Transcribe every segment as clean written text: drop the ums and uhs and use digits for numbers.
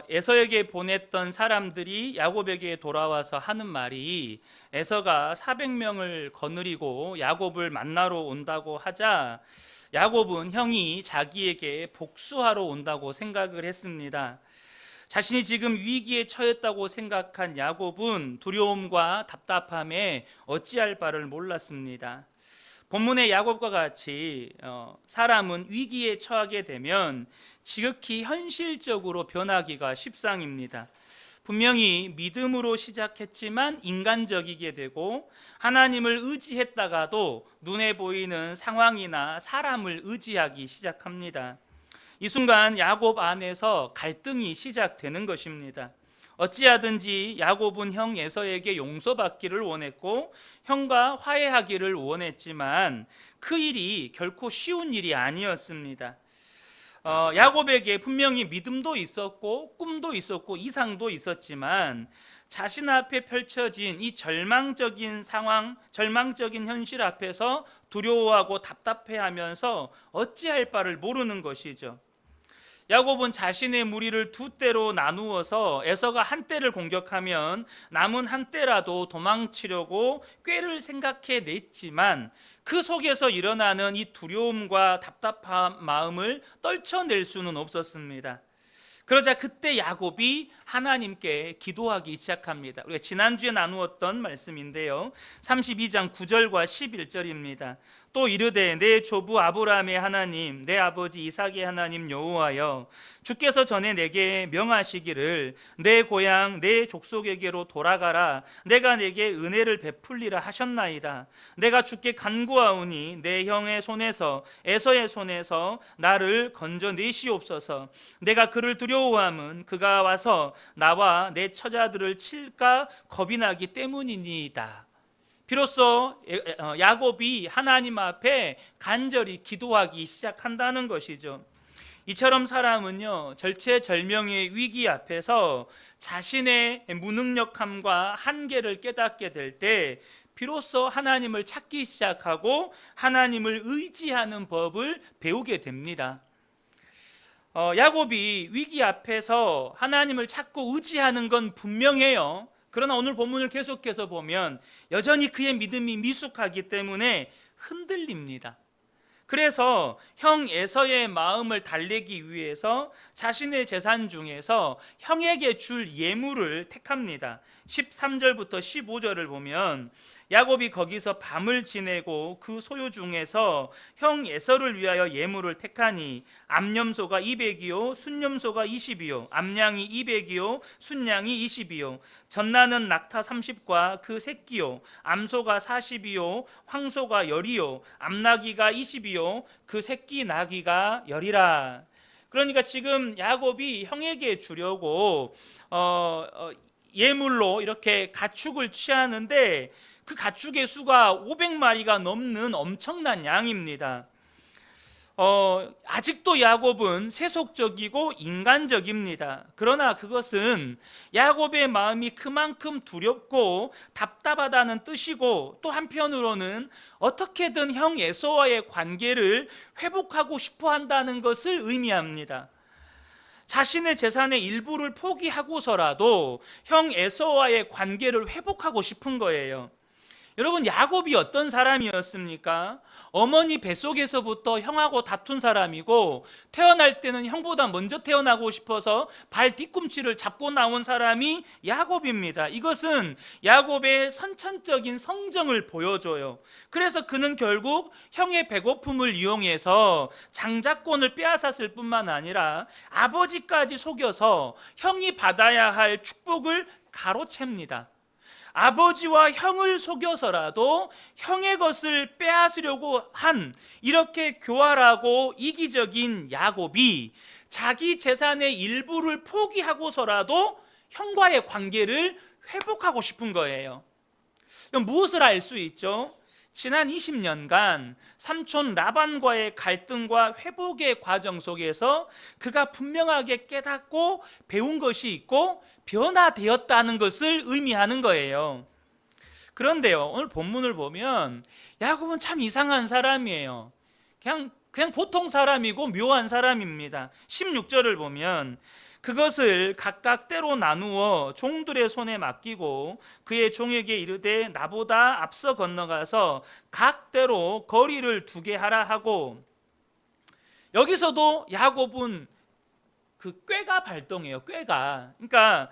에서에게 보냈던 사람들이 야곱에게 돌아와서 하는 말이, 에서가 400명을 거느리고 야곱을 만나러 온다고 하자 야곱은 형이 자기에게 복수하러 온다고 생각을 했습니다. 자신이 지금 위기에 처했다고 생각한 야곱은 두려움과 답답함에 어찌할 바를 몰랐습니다. 본문의 야곱과 같이 사람은 위기에 처하게 되면 지극히 현실적으로 변하기가 십상입니다. 분명히 믿음으로 시작했지만 인간적이게 되고, 하나님을 의지했다가도 눈에 보이는 상황이나 사람을 의지하기 시작합니다. 이 순간 야곱 안에서 갈등이 시작되는 것입니다. 어찌하든지 야곱은 형 에서에게 용서받기를 원했고 형과 화해하기를 원했지만 그 일이 결코 쉬운 일이 아니었습니다. 야곱에게 분명히 믿음도 있었고 꿈도 있었고 이상도 있었지만 자신 앞에 펼쳐진 이 절망적인 상황, 절망적인 현실 앞에서 두려워하고 답답해하면서 어찌할 바를 모르는 것이죠. 야곱은 자신의 무리를 두 떼로 나누어서 에서가 한 떼를 공격하면 남은 한 떼라도 도망치려고 꾀를 생각해 냈지만 그 속에서 일어나는 이 두려움과 답답한 마음을 떨쳐낼 수는 없었습니다. 그러자 그때 야곱이 하나님께 기도하기 시작합니다. 우리가 지난주에 나누었던 말씀인데요, 32장 9절과 11절입니다. 또 이르되 내 조부 아브라함의 하나님, 내 아버지 이삭의 하나님 여호와여, 주께서 전에 내게 명하시기를 내 고향 내 족속에게로 돌아가라, 내가 내게 은혜를 베풀리라 하셨나이다. 내가 주께 간구하오니 내 형의 손에서 에서의 손에서 나를 건져내시옵소서. 내가 그를 두려워함은 그가 와서 나와 내 처자들을 칠까 겁이 나기 때문이니이다. 비로소 야곱이 하나님 앞에 간절히 기도하기 시작한다는 것이죠. 이처럼 사람은요, 절체절명의 위기 앞에서 자신의 무능력함과 한계를 깨닫게 될 때 비로소 하나님을 찾기 시작하고 하나님을 의지하는 법을 배우게 됩니다. 야곱이 위기 앞에서 하나님을 찾고 의지하는 건 분명해요. 그러나 오늘 본문을 계속해서 보면 여전히 그의 믿음이 미숙하기 때문에 흔들립니다. 그래서 형 에서의 마음을 달래기 위해서 자신의 재산 중에서 형에게 줄 예물을 택합니다. 13절부터 15절을 보면 야곱이 거기서 밤을 지내고 그 소유 중에서 형 에서를 위하여 예물을 택하니 암염소가 200이요 순염소가 20이요 암양이 200이요 순양이 20이요 젖나는 낙타 30과 그 새끼요 암소가 40이요 황소가 10이요 암나귀가 20이요 그 새끼 나귀가 10이라. 그러니까 지금 야곱이 형에게 주려고 예물로 이렇게 가축을 취하는데 그 가축의 수가 500마리가 넘는 엄청난 양입니다. 아직도 야곱은 세속적이고 인간적입니다. 그러나 그것은 야곱의 마음이 그만큼 두렵고 답답하다는 뜻이고, 또 한편으로는 어떻게든 형 에서와의 관계를 회복하고 싶어 한다는 것을 의미합니다. 자신의 재산의 일부를 포기하고서라도 형 에서와의 관계를 회복하고 싶은 거예요. 여러분, 야곱이 어떤 사람이었습니까? 어머니 뱃속에서부터 형하고 다툰 사람이고, 태어날 때는 형보다 먼저 태어나고 싶어서 발 뒤꿈치를 잡고 나온 사람이 야곱입니다. 이것은 야곱의 선천적인 성정을 보여줘요. 그래서 그는 결국 형의 배고픔을 이용해서 장자권을 빼앗았을 뿐만 아니라 아버지까지 속여서 형이 받아야 할 축복을 가로챕니다. 아버지와 형을 속여서라도 형의 것을 빼앗으려고 한 이렇게 교활하고 이기적인 야곱이 자기 재산의 일부를 포기하고서라도 형과의 관계를 회복하고 싶은 거예요. 무엇을 알 수 있죠? 지난 20년간 삼촌 라반과의 갈등과 회복의 과정 속에서 그가 분명하게 깨닫고 배운 것이 있고 변화되었다는 것을 의미하는 거예요. 그런데요, 오늘 본문을 보면 야곱은 참 이상한 사람이에요. 그냥 보통 사람이고 묘한 사람입니다. 16절을 보면 그것을 각각 때로 나누어 종들의 손에 맡기고 그의 종에게 이르되 나보다 앞서 건너가서 각 때로 거리를 두게 하라 하고, 여기서도 야곱은 그 꾀가 발동해요. 꾀가. 그러니까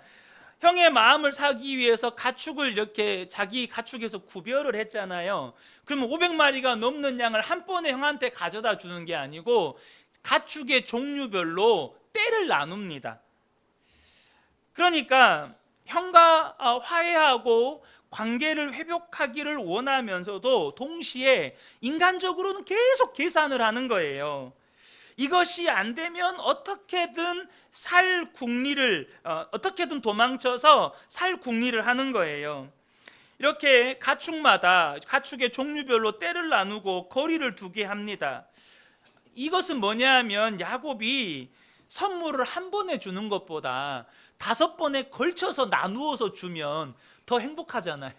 형의 마음을 사기 위해서 가축을 이렇게 자기 가축에서 구별을 했잖아요. 그러면 500마리가 넘는 양을 한 번에 형한테 가져다 주는 게 아니고 가축의 종류별로 때를 나눕니다. 그러니까 형과 화해하고 관계를 회복하기를 원하면서도 동시에 인간적으로는 계속 계산을 하는 거예요. 이것이 안 되면 어떻게든 어떻게든 도망쳐서 살 궁리를 하는 거예요. 이렇게 가축마다 가축의 종류별로 때를 나누고 거리를 두게 합니다. 이것은 뭐냐 하면 야곱이 선물을 한 번에 주는 것보다 5번에 걸쳐서 나누어서 주면 더 행복하잖아요.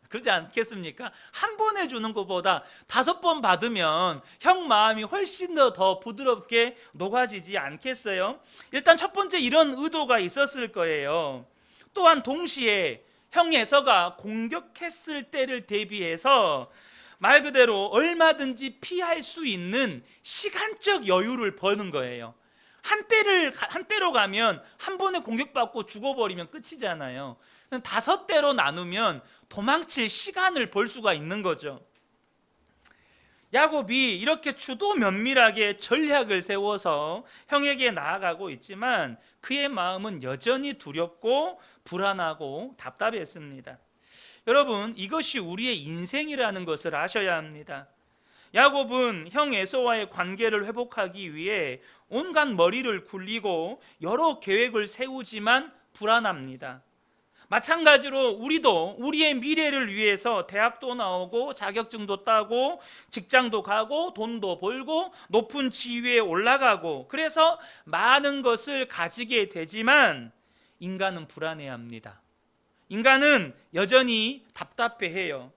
그렇지 않겠습니까? 한 번에 주는 것보다 5번 받으면 형 마음이 훨씬 더 부드럽게 녹아지지 않겠어요? 일단 첫 번째 이런 의도가 있었을 거예요. 또한 동시에 형 에서가 공격했을 때를 대비해서 말 그대로 얼마든지 피할 수 있는 시간적 여유를 버는 거예요. 한때로 가면 한 번에 공격받고 죽어버리면 끝이잖아요. 5대로 나누면 도망칠 시간을 벌 수가 있는 거죠. 야곱이 이렇게 주도 면밀하게 전략을 세워서 형에게 나아가고 있지만 그의 마음은 여전히 두렵고 불안하고 답답했습니다. 여러분, 이것이 우리의 인생이라는 것을 아셔야 합니다. 야곱은 형 에서와의 관계를 회복하기 위해 온갖 머리를 굴리고 여러 계획을 세우지만 불안합니다. 마찬가지로 우리도 우리의 미래를 위해서 대학도 나오고 자격증도 따고 직장도 가고 돈도 벌고 높은 지위에 올라가고, 그래서 많은 것을 가지게 되지만 인간은 불안해합니다. 인간은 여전히 답답해해요.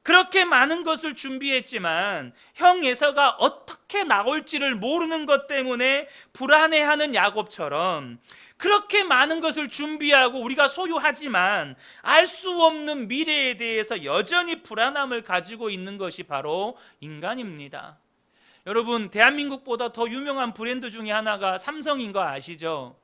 그렇게 많은 것을 준비했지만 형 에서가 어떻게 나올지를 모르는 것 때문에 불안해하는 야곱처럼, 그렇게 많은 것을 준비하고 우리가 소유하지만 알 수 없는 미래에 대해서 여전히 불안함을 가지고 있는 것이 바로 인간입니다. 여러분, 대한민국보다 더 유명한 브랜드 중에 하나가 삼성인 거 아시죠?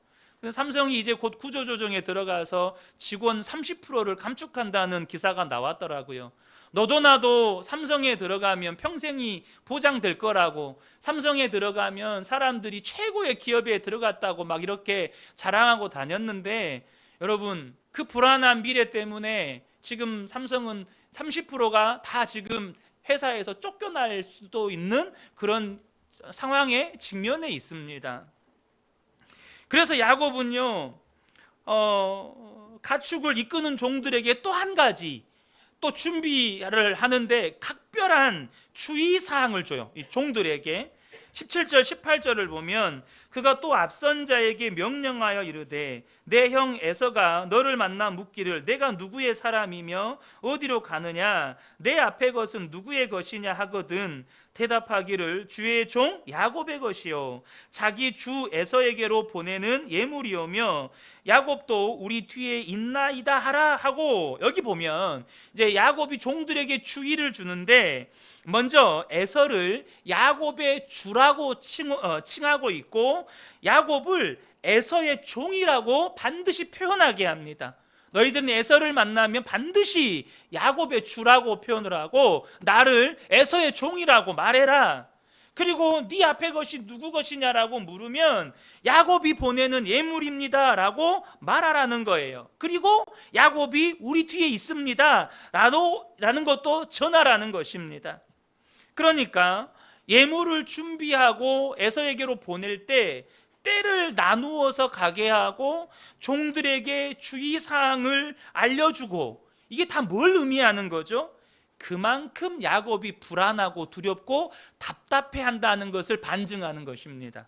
삼성이 이제 곧 구조조정에 들어가서 직원 30%를 감축한다는 기사가 나왔더라고요. 너도 나도 삼성에 들어가면 평생이 보장될 거라고, 삼성에 들어가면 사람들이 최고의 기업에 들어갔다고 막 이렇게 자랑하고 다녔는데, 여러분, 그 불안한 미래 때문에 지금 삼성은 30%가 다 지금 회사에서 쫓겨날 수도 있는 그런 상황에 직면해 있습니다. 그래서 야곱은요, 가축을 이끄는 종들에게 또 한 가지 또 준비를 하는데 각별한 주의사항을 줘요. 이 종들에게 17절 18절을 보면 그가 또 앞선 자에게 명령하여 이르되 내 형 에서가 너를 만나 묻기를 내가 누구의 사람이며 어디로 가느냐, 내 앞의 것은 누구의 것이냐 하거든 대답하기를 주의 종 야곱의 것이요 자기 주 에서에게로 보내는 예물이오며 야곱도 우리 뒤에 있나이다 하라 하고, 여기 보면 이제 야곱이 종들에게 주의를 주는데 먼저 에서를 야곱의 주라고 칭하고 있고 야곱을 에서의 종이라고 반드시 표현하게 합니다. 너희들은 에서를 만나면 반드시 야곱의 주라고 표현을 하고 나를 에서의 종이라고 말해라. 그리고 네 앞에 것이 누구 것이냐라고 물으면 야곱이 보내는 예물입니다 라고 말하라는 거예요. 그리고 야곱이 우리 뒤에 있습니다 라는 것도 전하라는 것입니다. 그러니까 예물을 준비하고 에서에게로 보낼 때 때를 나누어서 가게 하고 종들에게 주의사항을 알려주고, 이게 다 뭘 의미하는 거죠? 그만큼 야곱이 불안하고 두렵고 답답해한다는 것을 반증하는 것입니다.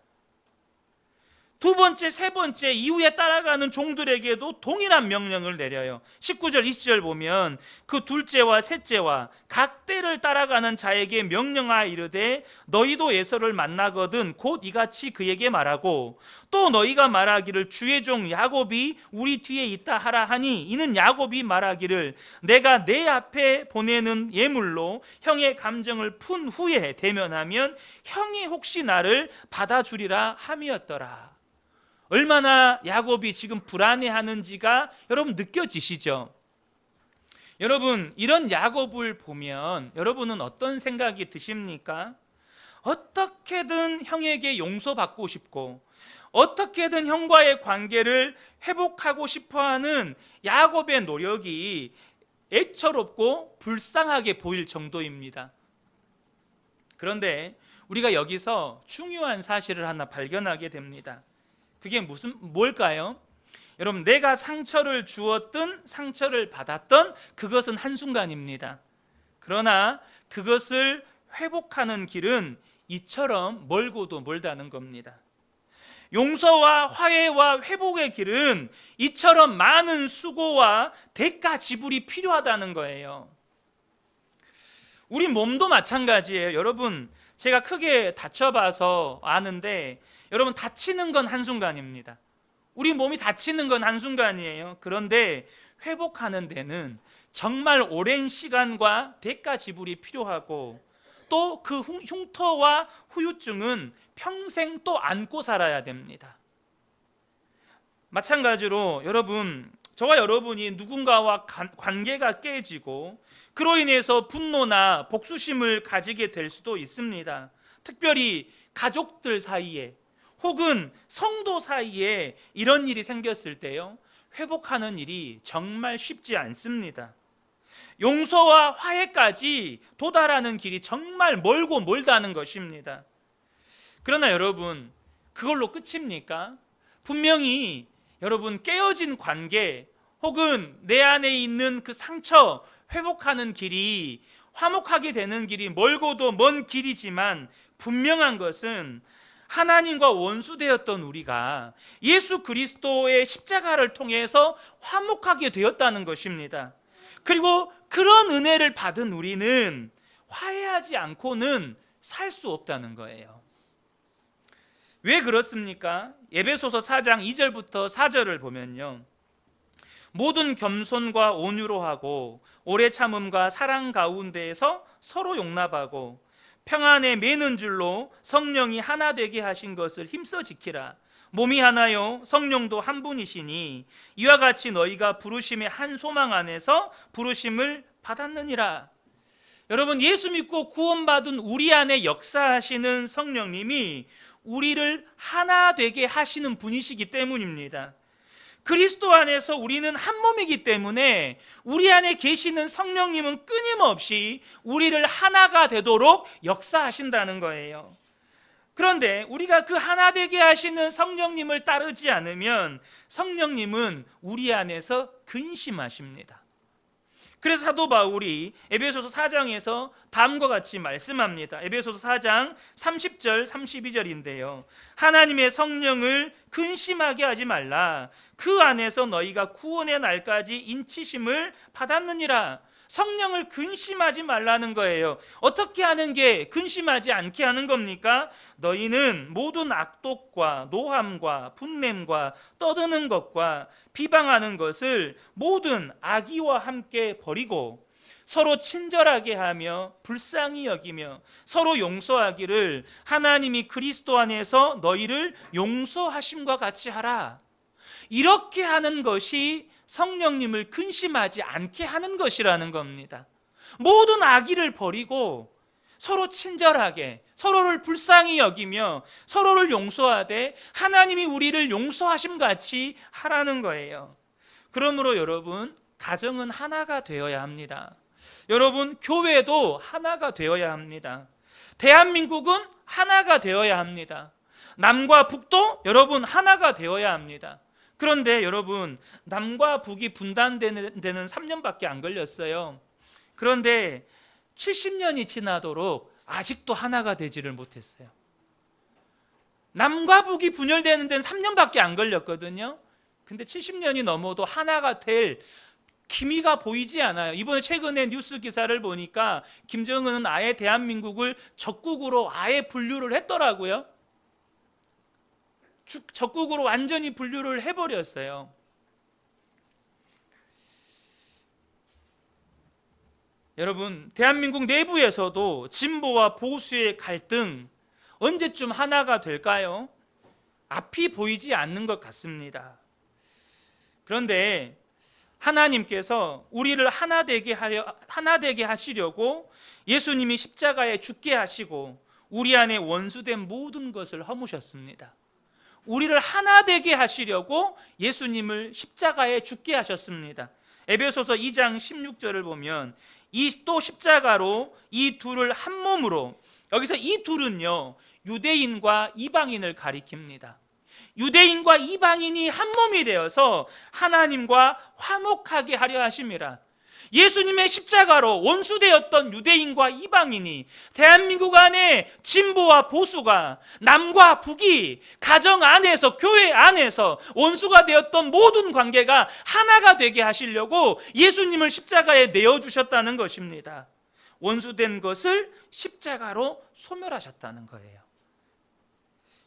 두 번째, 세 번째 이후에 따라가는 종들에게도 동일한 명령을 내려요. 19절, 20절 보면 그 둘째와 셋째와 각 때를 따라가는 자에게 명령하여 이르되 너희도 에서를 만나거든 곧 이같이 그에게 말하고 또 너희가 말하기를 주의 종 야곱이 우리 뒤에 있다 하라 하니 이는 야곱이 말하기를 내가 내 앞에 보내는 예물로 형의 감정을 푼 후에 대면하면 형이 혹시 나를 받아주리라 함이었더라. 얼마나 야곱이 지금 불안해하는지가 여러분 느껴지시죠? 여러분, 이런 야곱을 보면 여러분은 어떤 생각이 드십니까? 어떻게든 형에게 용서받고 싶고 어떻게든 형과의 관계를 회복하고 싶어하는 야곱의 노력이 애처롭고 불쌍하게 보일 정도입니다. 그런데 우리가 여기서 중요한 사실을 하나 발견하게 됩니다. 그게 뭘까요? 여러분, 내가 상처를 주었든 상처를 받았던 그것은 한순간입니다. 그러나 그것을 회복하는 길은 이처럼 멀고도 멀다는 겁니다. 용서와 화해와 회복의 길은 이처럼 많은 수고와 대가 지불이 필요하다는 거예요. 우리 몸도 마찬가지예요. 여러분, 제가 크게 다쳐봐서 아는데 여러분, 다치는 건 한순간입니다. 우리 몸이 다치는 건 한순간이에요. 그런데 회복하는 데는 정말 오랜 시간과 대가 지불이 필요하고 또 그 흉터와 후유증은 평생 또 안고 살아야 됩니다. 마찬가지로 여러분, 저와 여러분이 누군가와 관계가 깨지고 그로 인해서 분노나 복수심을 가지게 될 수도 있습니다. 특별히 가족들 사이에 혹은 성도 사이에 이런 일이 생겼을 때요, 회복하는 일이 정말 쉽지 않습니다. 용서와 화해까지 도달하는 길이 정말 멀고 멀다는 것입니다. 그러나 여러분, 그걸로 끝입니까? 분명히 여러분, 깨어진 관계 혹은 내 안에 있는 그 상처 회복하는 길이, 화목하게 되는 길이 멀고도 먼 길이지만 분명한 것은 하나님과 원수되었던 우리가 예수 그리스도의 십자가를 통해서 화목하게 되었다는 것입니다. 그리고 그런 은혜를 받은 우리는 화해하지 않고는 살 수 없다는 거예요. 왜 그렇습니까? 에베소서 4장 2절부터 4절을 보면요, 모든 겸손과 온유로 하고 오래 참음과 사랑 가운데에서 서로 용납하고 평안에 매는 줄로 성령이 하나 되게 하신 것을 힘써 지키라. 몸이 하나요 성령도 한 분이시니 이와 같이 너희가 부르심의 한 소망 안에서 부르심을 받았느니라. 여러분, 예수 믿고 구원받은 우리 안에 역사하시는 성령님이 우리를 하나 되게 하시는 분이시기 때문입니다. 그리스도 안에서 우리는 한 몸이기 때문에 우리 안에 계시는 성령님은 끊임없이 우리를 하나가 되도록 역사하신다는 거예요. 그런데 우리가 그 하나 되게 하시는 성령님을 따르지 않으면 성령님은 우리 안에서 근심하십니다. 그래서 사도 바울이 에베소서 4장에서 다음과 같이 말씀합니다. 에베소서 4장 30절 32절인데요 하나님의 성령을 근심하게 하지 말라. 그 안에서 너희가 구원의 날까지 인치심을 받았느니라. 성령을 근심하지 말라는 거예요. 어떻게 하는 게 근심하지 않게 하는 겁니까? 너희는 모든 악독과 노함과 분냄과 떠드는 것과 비방하는 것을 모든 악의와 함께 버리고 서로 친절하게 하며 불쌍히 여기며 서로 용서하기를 하나님이 그리스도 안에서 너희를 용서하심과 같이 하라. 이렇게 하는 것이 성령님을 근심하지 않게 하는 것이라는 겁니다. 모든 악의를 버리고 서로 친절하게 서로를 불쌍히 여기며 서로를 용서하되 하나님이 우리를 용서하심 같이 하라는 거예요. 그러므로 여러분, 가정은 하나가 되어야 합니다. 여러분, 교회도 하나가 되어야 합니다. 대한민국은 하나가 되어야 합니다. 남과 북도 여러분 하나가 되어야 합니다. 그런데 여러분, 남과 북이 분단되는 데는 3년밖에 안 걸렸어요. 그런데 70년이 지나도록 아직도 하나가 되지를 못했어요. 남과 북이 분열되는 데는 3년밖에 안 걸렸거든요. 근데 70년이 넘어도 하나가 될 기미가 보이지 않아요. 이번에 최근에 뉴스 기사를 보니까 김정은은 아예 대한민국을 적국으로 아예 분류를 했더라고요. 적국으로 완전히 분류를 해버렸어요. 여러분, 대한민국 내부에서도 진보와 보수의 갈등 언제쯤 하나가 될까요? 앞이 보이지 않는 것 같습니다. 그런데 하나님께서 우리를 하나 되게 하시려고 예수님이 십자가에 죽게 하시고 우리 안에 원수된 모든 것을 허무셨습니다. 우리를 하나 되게 하시려고 예수님을 십자가에 죽게 하셨습니다. 에베소서 2장 16절을 보면 이 또 십자가로 이 둘을 한 몸으로, 여기서 이 둘은요 유대인과 이방인을 가리킵니다. 유대인과 이방인이 한 몸이 되어서 하나님과 화목하게 하려 하심이라. 예수님의 십자가로 원수되었던 유대인과 이방인이, 대한민국 안에 진보와 보수가, 남과 북이 가정 안에서, 교회 안에서 원수가 되었던 모든 관계가 하나가 되게 하시려고 예수님을 십자가에 내어주셨다는 것입니다. 원수된 것을 십자가로 소멸하셨다는 거예요.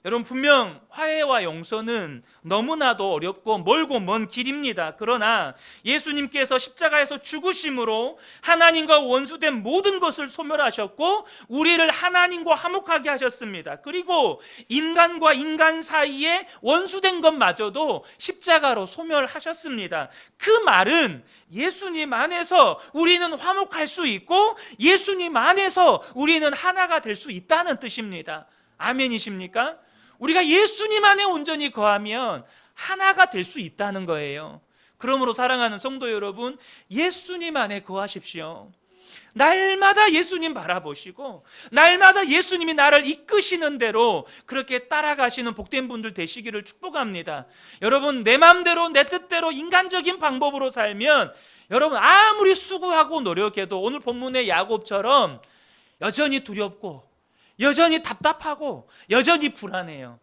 여러분, 분명 화해와 용서는 너무나도 어렵고 멀고 먼 길입니다. 그러나 예수님께서 십자가에서 죽으심으로 하나님과 원수된 모든 것을 소멸하셨고 우리를 하나님과 화목하게 하셨습니다. 그리고 인간과 인간 사이에 원수된 것마저도 십자가로 소멸하셨습니다. 그 말은 예수님 안에서 우리는 화목할 수 있고 예수님 안에서 우리는 하나가 될 수 있다는 뜻입니다. 아멘이십니까? 우리가 예수님 안에 온전히 거하면 하나가 될 수 있다는 거예요. 그러므로 사랑하는 성도 여러분, 예수님 안에 거하십시오. 날마다 예수님 바라보시고 날마다 예수님이 나를 이끄시는 대로 그렇게 따라가시는 복된 분들 되시기를 축복합니다. 여러분, 내 마음대로 내 뜻대로 인간적인 방법으로 살면 여러분 아무리 수고하고 노력해도 오늘 본문의 야곱처럼 여전히 두렵고 여전히 답답하고 여전히 불안해요.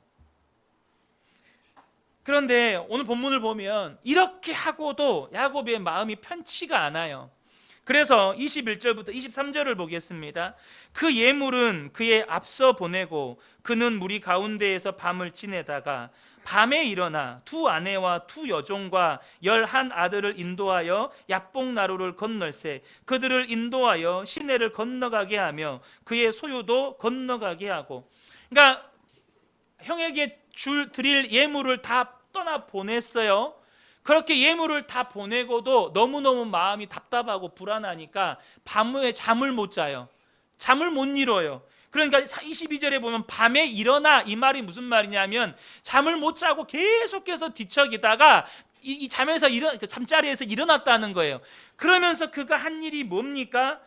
그런데 오늘 본문을 보면 이렇게 하고도 야곱의 마음이 편치가 않아요. 그래서 21절부터 23절을 보겠습니다. 그 예물은 그의 앞서 보내고 그는 무리 가운데에서 밤을 지내다가 밤에 일어나 두 아내와 두 여종과 11 아들을 인도하여 야복나루를 건널세 그들을 인도하여 시내를 건너가게 하며 그의 소유도 건너가게 하고. 그러니까 형에게 드릴 예물을 다 떠나 보냈어요. 그렇게 예물을 다 보내고도 너무너무 마음이 답답하고 불안하니까 밤에 잠을 못 자요. 잠을 못 이뤄요. 그러니까 22절에 보면 밤에 일어나, 이 말이 무슨 말이냐면 잠을 못 자고 계속해서 뒤척이다가 이 잠에서 잠자리에서 일어났다는 거예요. 그러면서 그가 한 일이 뭡니까?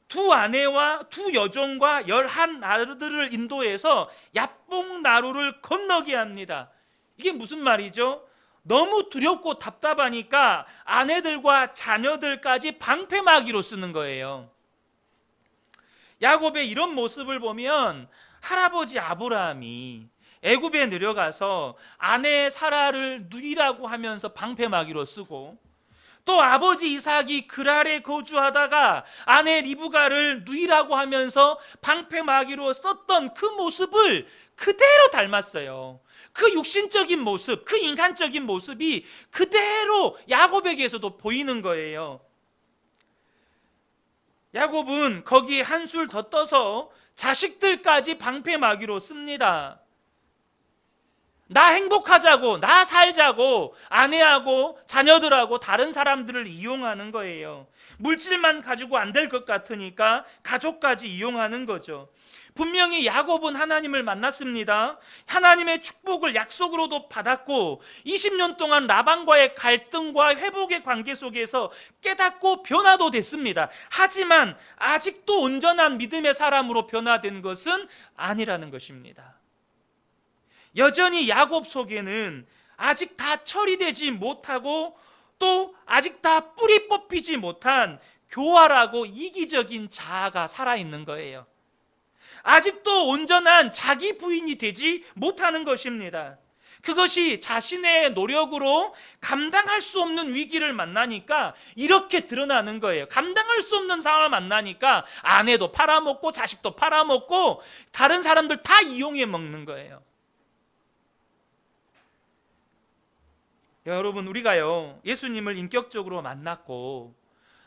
두 아내와 두 여종과 11 아들을 인도해서 야복나루를 건너게 합니다. 이게 무슨 말이죠? 너무 두렵고 답답하니까 아내들과 자녀들까지 방패막이로 쓰는 거예요. 야곱의 이런 모습을 보면 할아버지 아브라함이 애굽에 내려가서 아내 사라를 누이라고 하면서 방패막이로 쓰고, 또 아버지 이삭이 그랄에 거주하다가 아내 리브가를 누이라고 하면서 방패막이로 썼던 그 모습을 그대로 닮았어요. 그 육신적인 모습, 그 인간적인 모습이 그대로 야곱에게서도 보이는 거예요. 야곱은 거기에 한술 더 떠서 자식들까지 방패막이로 씁니다. 나 행복하자고, 나 살자고 아내하고 자녀들하고 다른 사람들을 이용하는 거예요. 물질만 가지고 안 될 것 같으니까 가족까지 이용하는 거죠. 분명히 야곱은 하나님을 만났습니다. 하나님의 축복을 약속으로도 받았고 20년 동안 라반과의 갈등과 회복의 관계 속에서 깨닫고 변화도 됐습니다. 하지만 아직도 온전한 믿음의 사람으로 변화된 것은 아니라는 것입니다. 여전히 야곱 속에는 아직 다 처리되지 못하고 또 아직 다 뿌리 뽑히지 못한 교활하고 이기적인 자아가 살아있는 거예요. 아직도 온전한 자기 부인이 되지 못하는 것입니다. 그것이 자신의 노력으로 감당할 수 없는 위기를 만나니까 이렇게 드러나는 거예요. 감당할 수 없는 상황을 만나니까 아내도 팔아먹고 자식도 팔아먹고 다른 사람들 다 이용해 먹는 거예요. 여러분, 우리가요 예수님을 인격적으로 만났고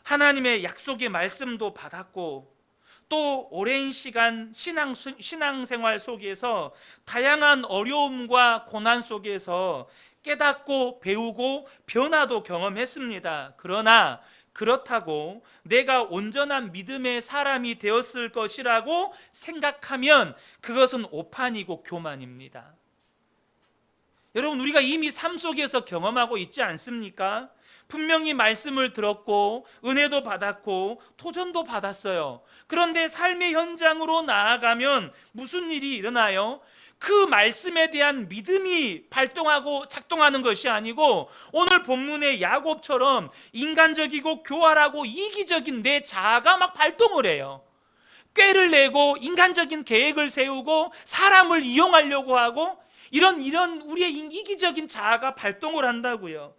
하나님의 약속의 말씀도 받았고 또 오랜 시간 신앙생활 속에서 다양한 어려움과 고난 속에서 깨닫고 배우고 변화도 경험했습니다. 그러나 그렇다고 내가 온전한 믿음의 사람이 되었을 것이라고 생각하면 그것은 오판이고 교만입니다. 여러분, 우리가 이미 삶 속에서 경험하고 있지 않습니까? 분명히 말씀을 들었고 은혜도 받았고 도전도 받았어요. 그런데 삶의 현장으로 나아가면 무슨 일이 일어나요? 그 말씀에 대한 믿음이 발동하고 작동하는 것이 아니고 오늘 본문의 야곱처럼 인간적이고 교활하고 이기적인 내 자아가 막 발동을 해요. 꾀를 내고 인간적인 계획을 세우고 사람을 이용하려고 하고 이런 우리의 이기적인 자아가 발동을 한다고요.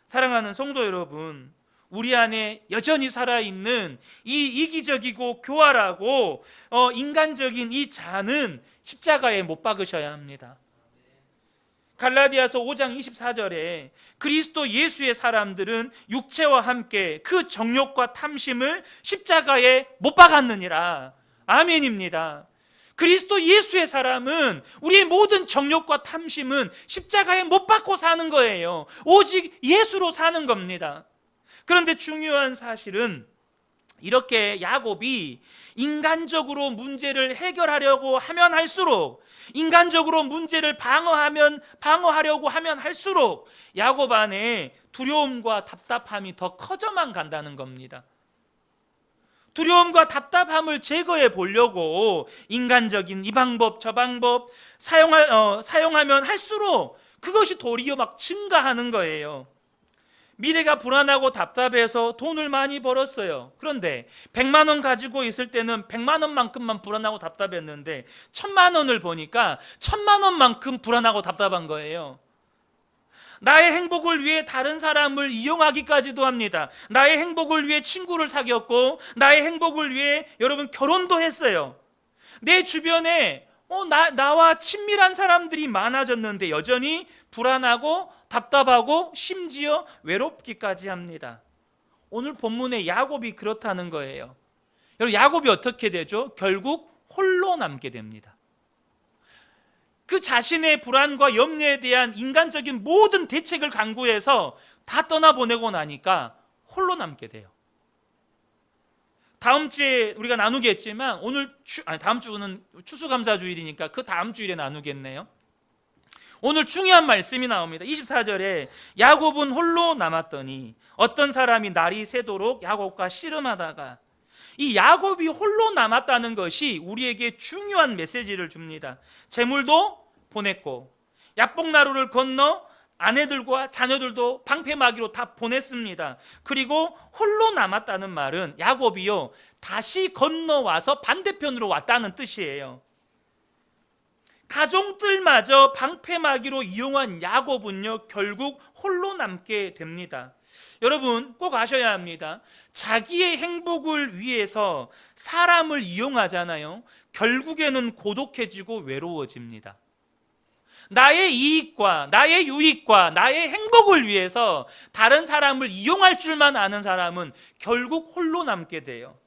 사랑하는 성도 여러분, 우리 안에 여전히 살아있는 이 이기적이고 교활하고 인간적인 이 자아는 십자가에 못 박으셔야 합니다. 갈라디아서 5장 24절에 그리스도 예수의 사람들은 육체와 함께 그 정욕과 탐심을 십자가에 못 박았느니라. 아멘입니다. 그리스도 예수의 사람은 우리의 모든 정욕과 탐심은 십자가에 못 박고 사는 거예요. 오직 예수로 사는 겁니다. 그런데 중요한 사실은 이렇게 야곱이 인간적으로 문제를 해결하려고 하면 할수록, 인간적으로 문제를 방어하려고 하면 할수록 야곱 안에 두려움과 답답함이 더 커져만 간다는 겁니다. 두려움과 답답함을 제거해 보려고 인간적인 이 방법 저 방법 사용하면 할수록 그것이 도리어 막 증가하는 거예요. 미래가 불안하고 답답해서 돈을 많이 벌었어요. 그런데 100만 원 가지고 있을 때는 100만 원만큼만 불안하고 답답했는데 1000만 원을 보니까 1000만 원만큼 불안하고 답답한 거예요. 나의 행복을 위해 다른 사람을 이용하기까지도 합니다. 나의 행복을 위해 친구를 사귀었고 나의 행복을 위해 여러분 결혼도 했어요. 내 주변에 나와 친밀한 사람들이 많아졌는데 여전히 불안하고 답답하고 심지어 외롭기까지 합니다. 오늘 본문의 야곱이 그렇다는 거예요. 여러분, 야곱이 어떻게 되죠? 결국 홀로 남게 됩니다. 그 자신의 불안과 염려에 대한 인간적인 모든 대책을 강구해서 다 떠나보내고 나니까 홀로 남게 돼요. 다음 주에 우리가 나누겠지만 다음 주는 추수감사주일이니까 그 다음 주일에 나누겠네요. 오늘 중요한 말씀이 나옵니다. 24절에 야곱은 홀로 남았더니 어떤 사람이 날이 새도록 야곱과 씨름하다가, 이 야곱이 홀로 남았다는 것이 우리에게 중요한 메시지를 줍니다. 재물도 보냈고 야복나루를 건너 아내들과 자녀들도 방패막이로 다 보냈습니다. 그리고 홀로 남았다는 말은 야곱이요 다시 건너와서 반대편으로 왔다는 뜻이에요. 가족들마저 방패막이로 이용한 야곱은요 결국 홀로 남게 됩니다. 여러분, 꼭 아셔야 합니다. 자기의 행복을 위해서 사람을 이용하잖아요. 결국에는 고독해지고 외로워집니다. 나의 이익과 나의 유익과 나의 행복을 위해서 다른 사람을 이용할 줄만 아는 사람은 결국 홀로 남게 돼요.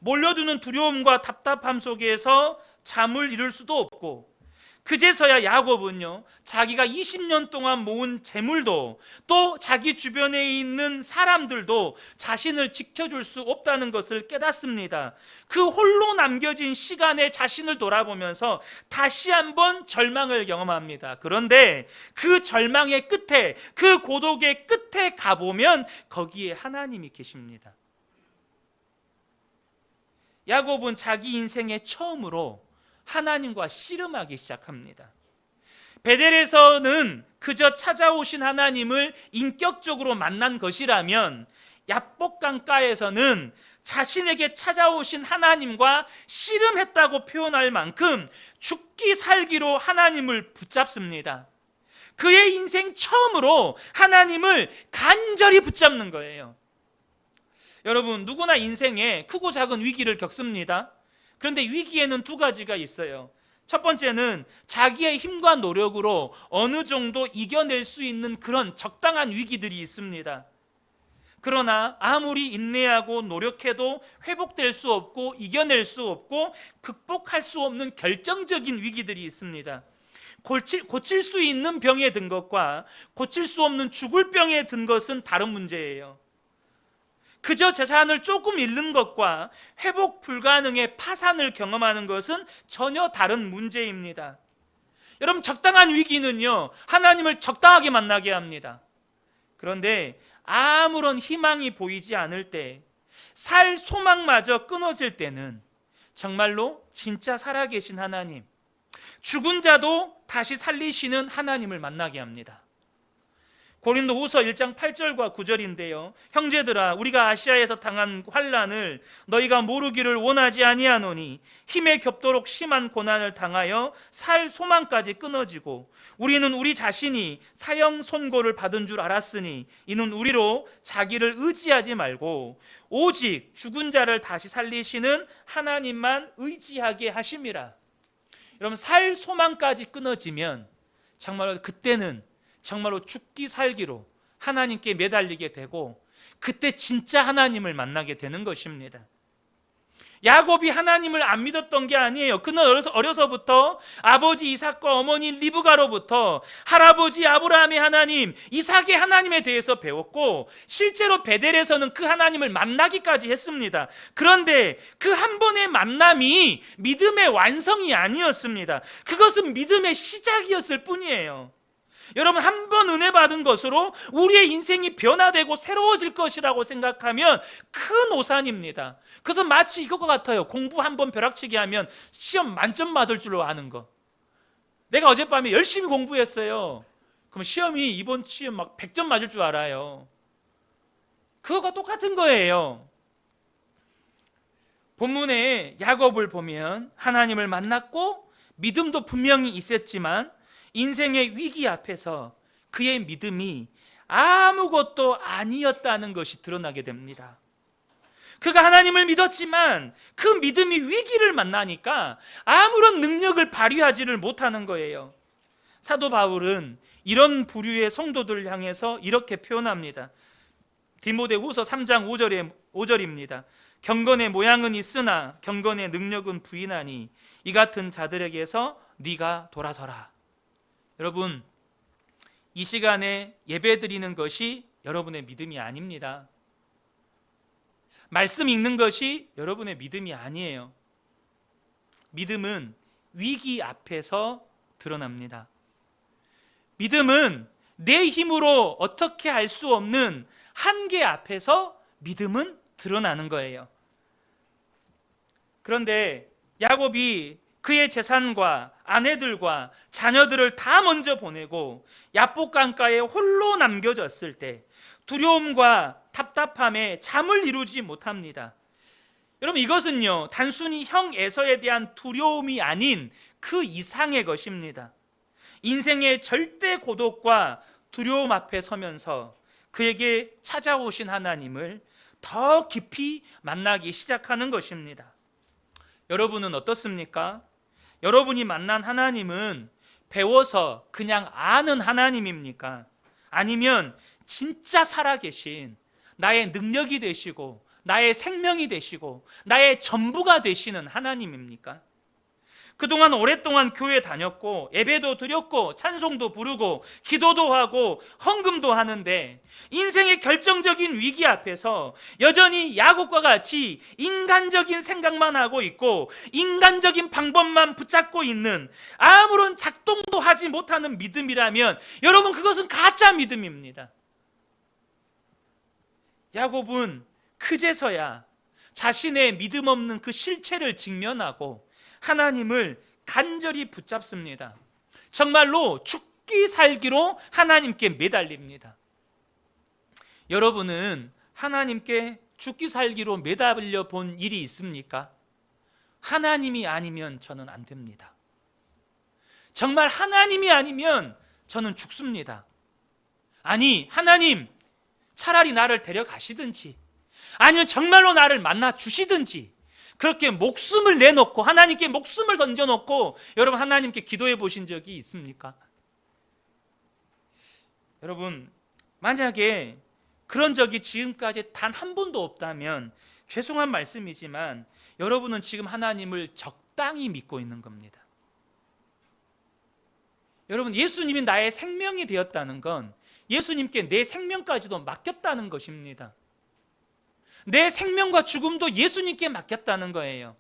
몰려드는 두려움과 답답함 속에서 잠을 이룰 수도 없고, 그제서야 야곱은요 자기가 20년 동안 모은 재물도 또 자기 주변에 있는 사람들도 자신을 지켜줄 수 없다는 것을 깨닫습니다. 그 홀로 남겨진 시간에 자신을 돌아보면서 다시 한번 절망을 경험합니다. 그런데 그 절망의 끝에, 그 고독의 끝에 가보면 거기에 하나님이 계십니다. 야곱은 자기 인생의 처음으로 하나님과 씨름하기 시작합니다. 베델에서는 그저 찾아오신 하나님을 인격적으로 만난 것이라면 야복강가에서는 자신에게 찾아오신 하나님과 씨름했다고 표현할 만큼 죽기 살기로 하나님을 붙잡습니다. 그의 인생 처음으로 하나님을 간절히 붙잡는 거예요. 여러분, 누구나 인생에 크고 작은 위기를 겪습니다. 그런데 위기에는 두 가지가 있어요. 첫 번째는 자기의 힘과 노력으로 어느 정도 이겨낼 수 있는 그런 적당한 위기들이 있습니다. 그러나 아무리 인내하고 노력해도 회복될 수 없고 이겨낼 수 없고 극복할 수 없는 결정적인 위기들이 있습니다. 고칠 수 있는 병에 든 것과 고칠 수 없는 죽을 병에 든 것은 다른 문제예요. 그저 재산을 조금 잃는 것과 회복 불가능의 파산을 경험하는 것은 전혀 다른 문제입니다. 여러분, 적당한 위기는요, 하나님을 적당하게 만나게 합니다. 그런데 아무런 희망이 보이지 않을 때, 살 소망마저 끊어질 때는 정말로 진짜 살아계신 하나님, 죽은 자도 다시 살리시는 하나님을 만나게 합니다. 고린도후서 1장 8절과 9절인데요. 형제들아, 우리가 아시아에서 당한 환난을 너희가 모르기를 원하지 아니하노니 힘에 겹도록 심한 고난을 당하여 살 소망까지 끊어지고 우리는 우리 자신이 사형 선고를 받은 줄 알았으니 이는 우리로 자기를 의지하지 말고 오직 죽은 자를 다시 살리시는 하나님만 의지하게 하심이라. 여러분, 살 소망까지 끊어지면 정말로 그때는 정말로 죽기 살기로 하나님께 매달리게 되고 그때 진짜 하나님을 만나게 되는 것입니다. 야곱이 하나님을 안 믿었던 게 아니에요. 그는 어려서부터 아버지 이삭과 어머니 리브가로부터 할아버지 아브라함의 하나님, 이삭의 하나님에 대해서 배웠고 실제로 베델에서는 그 하나님을 만나기까지 했습니다. 그런데 그 한 번의 만남이 믿음의 완성이 아니었습니다. 그것은 믿음의 시작이었을 뿐이에요. 여러분, 한 번 은혜 받은 것으로 우리의 인생이 변화되고 새로워질 것이라고 생각하면 큰 오산입니다. 그래서 마치 이것과 같아요. 공부 한 번 벼락치기 하면 시험 만점 받을 줄로 아는 거. 내가 어젯밤에 열심히 공부했어요. 그럼 시험이 이번 시험 막 100점 맞을 줄 알아요. 그거가 똑같은 거예요. 본문에 야곱을 보면 하나님을 만났고 믿음도 분명히 있었지만 인생의 위기 앞에서 그의 믿음이 아무것도 아니었다는 것이 드러나게 됩니다. 그가 하나님을 믿었지만 그 믿음이 위기를 만나니까 아무런 능력을 발휘하지를 못하는 거예요. 사도 바울은 이런 부류의 성도들을 향해서 이렇게 표현합니다. 디모데후서 3장 5절입니다. 경건의 모양은 있으나 경건의 능력은 부인하니 이 같은 자들에게서 네가 돌아서라. 여러분, 이 시간에 예배 드리는 것이 여러분의 믿음이 아닙니다. 말씀 읽는 것이 여러분의 믿음이 아니에요. 믿음은 위기 앞에서 드러납니다. 믿음은 내 힘으로 어떻게 할 수 없는 한계 앞에서 믿음은 드러나는 거예요. 그런데 야곱이 그의 재산과 아내들과 자녀들을 다 먼저 보내고 야복 강가에 홀로 남겨졌을 때 두려움과 답답함에 잠을 이루지 못합니다. 여러분, 이것은요 단순히 형 에서에 대한 두려움이 아닌 그 이상의 것입니다. 인생의 절대 고독과 두려움 앞에 서면서 그에게 찾아오신 하나님을 더 깊이 만나기 시작하는 것입니다. 여러분은 어떻습니까? 여러분이 만난 하나님은 배워서 그냥 아는 하나님입니까? 아니면 진짜 살아계신 나의 능력이 되시고 나의 생명이 되시고 나의 전부가 되시는 하나님입니까? 그동안 오랫동안 교회 다녔고 예배도 드렸고 찬송도 부르고 기도도 하고 헌금도 하는데 인생의 결정적인 위기 앞에서 여전히 야곱과 같이 인간적인 생각만 하고 있고 인간적인 방법만 붙잡고 있는 아무런 작동도 하지 못하는 믿음이라면 여러분, 그것은 가짜 믿음입니다. 야곱은 그제서야 자신의 믿음 없는 그 실체를 직면하고 하나님을 간절히 붙잡습니다. 정말로 죽기 살기로 하나님께 매달립니다. 여러분은 하나님께 죽기 살기로 매달려 본 일이 있습니까? 하나님이 아니면 저는 안 됩니다. 정말 하나님이 아니면 저는 죽습니다. 아니, 하나님, 차라리 나를 데려가시든지 아니면 정말로 나를 만나 주시든지, 그렇게 목숨을 내놓고 하나님께 목숨을 던져놓고 여러분 하나님께 기도해 보신 적이 있습니까? 여러분, 만약에 그런 적이 지금까지 단 한 번도 없다면 죄송한 말씀이지만 여러분은 지금 하나님을 적당히 믿고 있는 겁니다. 여러분, 예수님이 나의 생명이 되었다는 건 예수님께 내 생명까지도 맡겼다는 것입니다. 내 생명과 죽음도 예수님께 맡겼다는 거예요.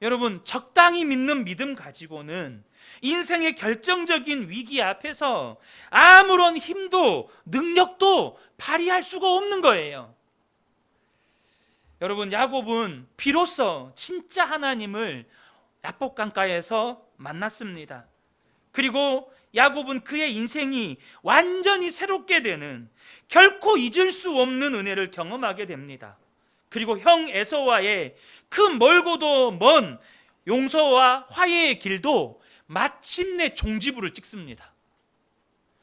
여러분, 적당히 믿는 믿음 가지고는 인생의 결정적인 위기 앞에서 아무런 힘도 능력도 발휘할 수가 없는 거예요. 여러분, 야곱은 비로소 진짜 하나님을 야복강가에서 만났습니다. 그리고 야곱은 그의 인생이 완전히 새롭게 되는, 결코 잊을 수 없는 은혜를 경험하게 됩니다. 그리고 형 에서와의 그 멀고도 먼 용서와 화해의 길도 마침내 종지부를 찍습니다.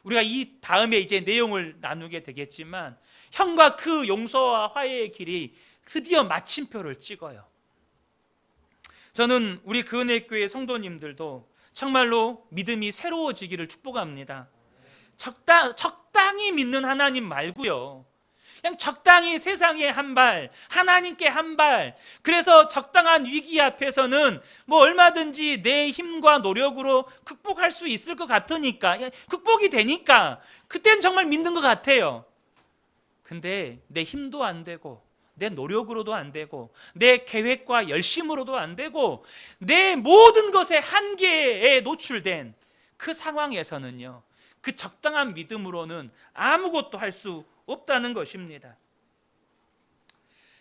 우리가 이 다음에 이제 내용을 나누게 되겠지만 형과 그 용서와 화해의 길이 드디어 마침표를 찍어요. 저는 우리 그은혜교회 성도님들도 정말로 믿음이 새로워지기를 축복합니다. 적당히 믿는 하나님 말고요, 그냥 적당히 세상에 한 발, 하나님께 한 발, 그래서 적당한 위기 앞에서는 뭐 얼마든지 내 힘과 노력으로 극복할 수 있을 것 같으니까, 극복이 되니까 그땐 정말 믿는 것 같아요. 근데 내 힘도 안 되고 내 노력으로도 안 되고 내 계획과 열심으로도 안 되고 내 모든 것의 한계에 노출된 그 상황에서는요, 그 적당한 믿음으로는 아무것도 할 수 없다는 것입니다.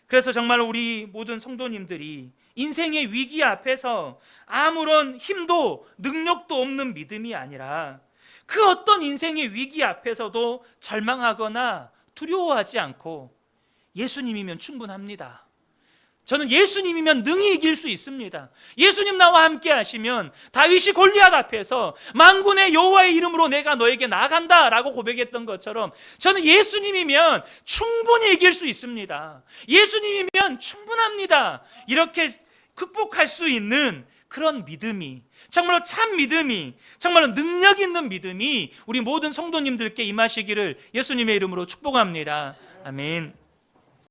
그래서 정말 우리 모든 성도님들이 인생의 위기 앞에서 아무런 힘도 능력도 없는 믿음이 아니라 그 어떤 인생의 위기 앞에서도 절망하거나 두려워하지 않고 예수님이면 충분합니다. 저는 예수님이면 능히 이길 수 있습니다. 예수님 나와 함께 하시면 다윗이 골리앗 앞에서 만군의 여호와의 이름으로 내가 너에게 나아간다 라고 고백했던 것처럼 저는 예수님이면 충분히 이길 수 있습니다. 예수님이면 충분합니다. 이렇게 극복할 수 있는 그런 믿음이, 정말로 참 믿음이, 정말로 능력 있는 믿음이 우리 모든 성도님들께 임하시기를 예수님의 이름으로 축복합니다. 아멘.